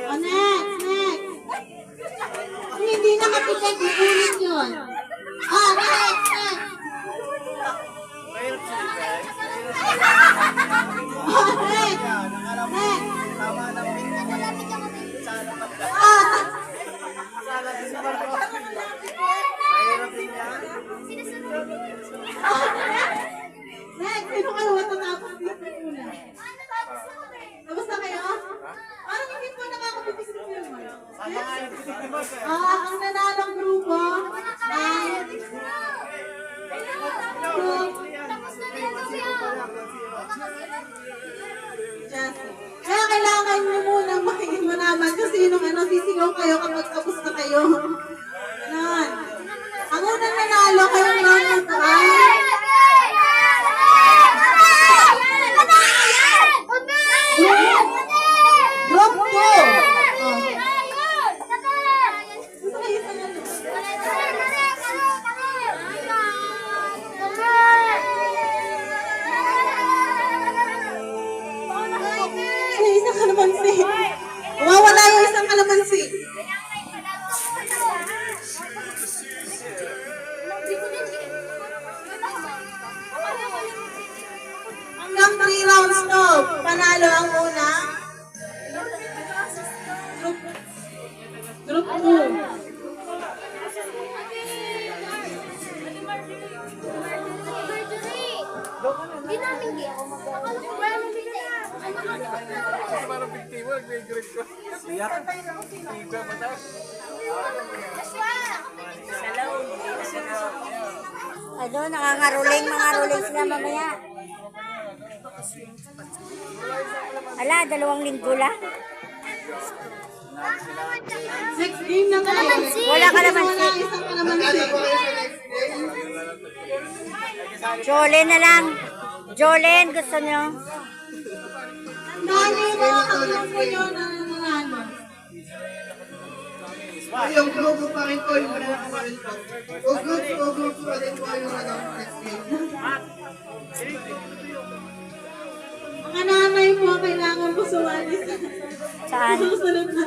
Oh, next, next. Kung hindi nakapitan, iulit yun. Ah, next, next. Oh, next. Next. Ah. Next, sino kayo matatapos dito muna? Tapos na kayo? Parang hindi po nakakapitis ng film. Ang nanalong grupo ay kaya kailangan nyo muna makikimanaman kasi yung sisigaw kayo kapag tapos na kayo. Yan. Ang unang nanalo kayong round na ay Group 2. Isang kalamansi. Wawala yung isang kalamansi. Hanggang 3 rounds to. Panalo ang una. Group 2. Hindi namin ako Parang biktima, nag-grade ko. Siyak. Iba, mataas. Ano, nangangaruling, mga ruling sila mamaya. Ala, 2 linggo lang. Next game na tayo. Wala kalamansi. Wala isang kalamansi. Jolene na lang. Jolene, gusto nyo? Dami yung mga kagrupo nyo na nanalo. Yung grupo pa rin po, yung grupo pa rin po. O grupo pa rin po yung next game. Mga nanay po, kailangan po sumali sa Saan? susunod na